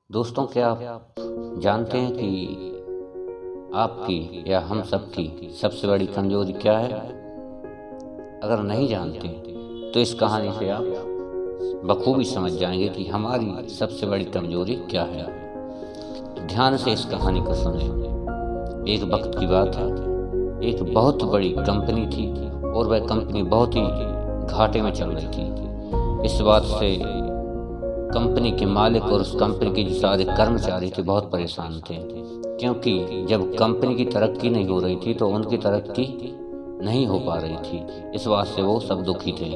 दोस्तों, क्या आप जानते हैं कि आपकी या हम सबकी सबसे बड़ी कमजोरी क्या है? अगर नहीं जानते तो इस कहानी से आप बखूबी समझ जाएंगे कि हमारी सबसे बड़ी कमजोरी क्या है। तो ध्यान से इस कहानी को सुनें। एक वक्त की बात है, एक बहुत बड़ी कंपनी थी और वह कंपनी बहुत ही घाटे में चल रही थी। इस बात से कंपनी के मालिक और उस कंपनी के जो सारे कर्मचारी थे बहुत परेशान थे, क्योंकि जब कंपनी की तरक्की नहीं हो रही थी तो उनकी तरक्की नहीं हो पा रही थी। इस बात से वो सब दुखी थे।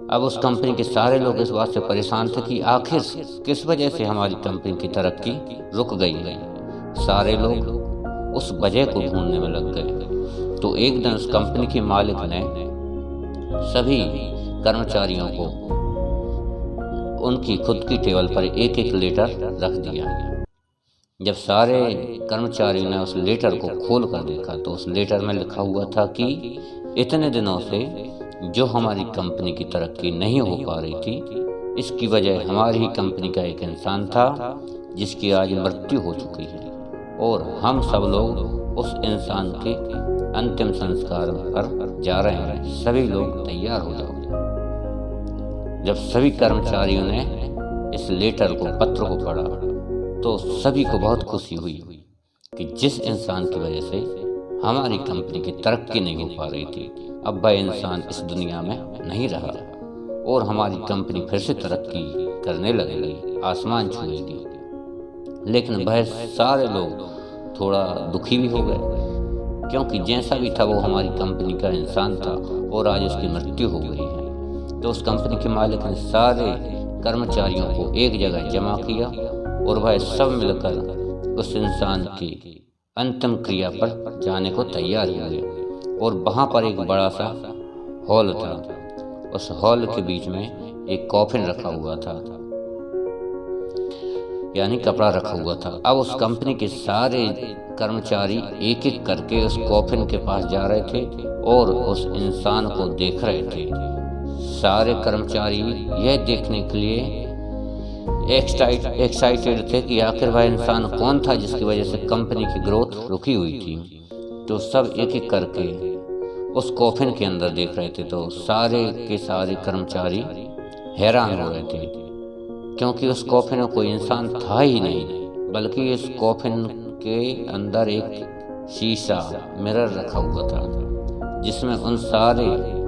अब उस कंपनी के सारे लोग इस बात से परेशान थे कि आखिर किस वजह से हमारी कंपनी की तरक्की रुक गई है। सारे लोग उस वजह को ढूंढने में लग गए। तो एक दिन उस कंपनी के मालिक ने सभी कर्मचारियों को उनकी खुद की टेबल पर एक एक लेटर रख दिया। जब सारे कर्मचारियों ने उस लेटर को खोल कर देखा तो उस लेटर में लिखा हुआ था कि इतने दिनों से जो हमारी कंपनी की तरक्की नहीं हो पा रही थी, इसकी वजह हमारी ही कंपनी का एक इंसान था जिसकी आज मृत्यु हो चुकी है, और हम सब लोग उस इंसान के अंतिम संस्कार पर जा रहे हैं। सभी लोग तैयार हो जाओ। जब सभी कर्मचारियों ने इस लेटर को, पत्र को पढ़ा तो सभी को बहुत खुशी हुई कि जिस इंसान की वजह से हमारी कंपनी की तरक्की नहीं हो पा रही थी, अब वह इंसान इस दुनिया में नहीं रहा और हमारी कंपनी फिर से तरक्की करने लगेगी, आसमान छूएगी। लेकिन वह सारे लोग थोड़ा दुखी भी हो गए, क्योंकि जैसा भी था वो हमारी कंपनी का इंसान था और आज उसकी मृत्यु हो गई है। तो उस कंपनी के मालिक ने सारे कर्मचारियों को एक जगह जमा किया और वह सब मिलकर उस इंसान की अंतिम क्रिया पर जाने को तैयार हुए। और वहाँ पर एक बड़ा सा हॉल था। उस हॉल के बीच में एक कॉफिन रखा हुआ था, यानी कपड़ा रखा हुआ था। अब उस कंपनी के सारे कर्मचारी एक एक करके उस कॉफिन के पास जा रहे थे और उस इंसान को देख रहे थे। सारे कर्मचारी यह देखने के लिए एक्साइटेड थे कि आखिर वह इंसान कौन था जिसकी वजह से कंपनी की ग्रोथ रुकी हुई थी। तो सब एक एक करके उस कॉफिन के अंदर देख रहे थे। तो सारे के सारे कर्मचारी हैरान हो रहे थे, क्योंकि उस कॉफिन में कोई इंसान था ही नहीं, बल्कि इस कॉफिन के अंदर एक शीशा मिरर रखा हुआ था, जिसमें उन सारे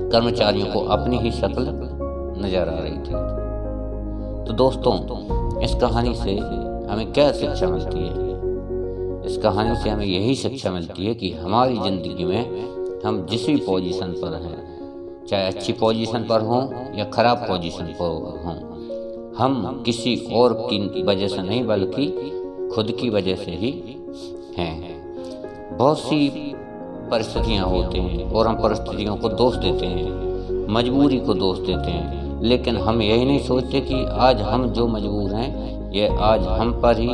कर्मचारियों को अपनी ही शक्ल नजर आ रही थी। तो दोस्तों, इस कहानी से हमें क्या शिक्षा मिलती है? इस कहानी से हमें यही शिक्षा मिलती है कि हमारी ज़िंदगी में हम जिस भी पोजीशन पर हैं, चाहे अच्छी पोजीशन पर हों या ख़राब पोजीशन पर हों, हम किसी और की वजह से नहीं बल्कि खुद की वजह से ही हैं। बहुत सी परिस्थितियाँ होती हैं और हम परिस्थितियों को दोष देते हैं, मजबूरी को दोष देते हैं, लेकिन हम यही नहीं सोचते कि आज हम जो मजबूर हैं, ये आज हम पर ही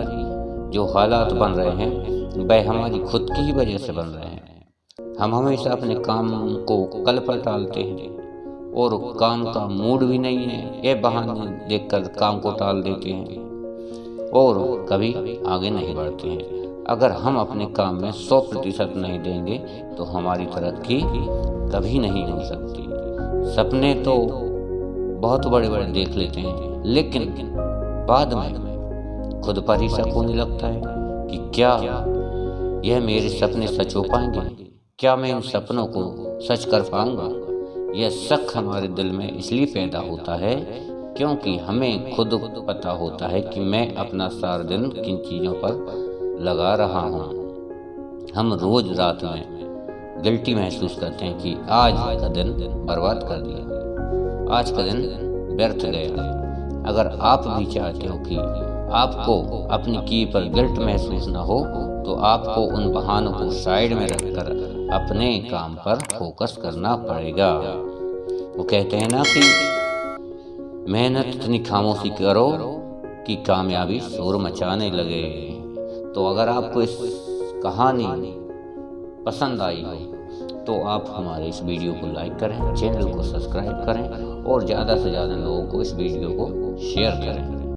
जो हालात बन रहे हैं वह हमारी खुद की ही वजह से बन रहे हैं। हम हमेशा अपने काम को कल पर टालते हैं और काम का मूड भी नहीं है, ये बहाने देखकर काम को टाल देते हैं और कभी आगे नहीं बढ़ते हैं। अगर हम अपने काम में 100% नहीं देंगे तो हमारी तरक्की कभी नहीं हो सकती। सपने तो बहुत बड़े बड़े देख लेते हैं, लेकिन बाद में खुद पर ही शक होने लगता है कि क्या यह मेरे सपने सच हो पाएंगे? क्या मैं इन सपनों को सच कर पाऊंगा? यह शक हमारे दिल में इसलिए पैदा होता है क्योंकि हमें खुद पता होता है कि मैं अपना सारा दिन किन चीज़ों पर लगा रहा हूँ। हम रोज रात में गिल्टी महसूस करते हैं कि आज का दिन बर्बाद कर दिया, आज का दिन व्यर्थ गया। अगर आप भी चाहते हो कि आपको अपनी की पर गिल्ट महसूस ना हो, तो आपको उन बहानों को साइड में रखकर अपने काम पर फोकस करना पड़ेगा। वो कहते हैं ना कि मेहनत इतनी खामोशी करो कि कामयाबी शोर मचाने लगे। तो अगर आपको इस कहानी पसंद आई हो तो आप हमारे इस वीडियो को लाइक करें, चैनल को सब्सक्राइब करें और ज़्यादा से ज़्यादा लोगों को इस वीडियो को शेयर करें।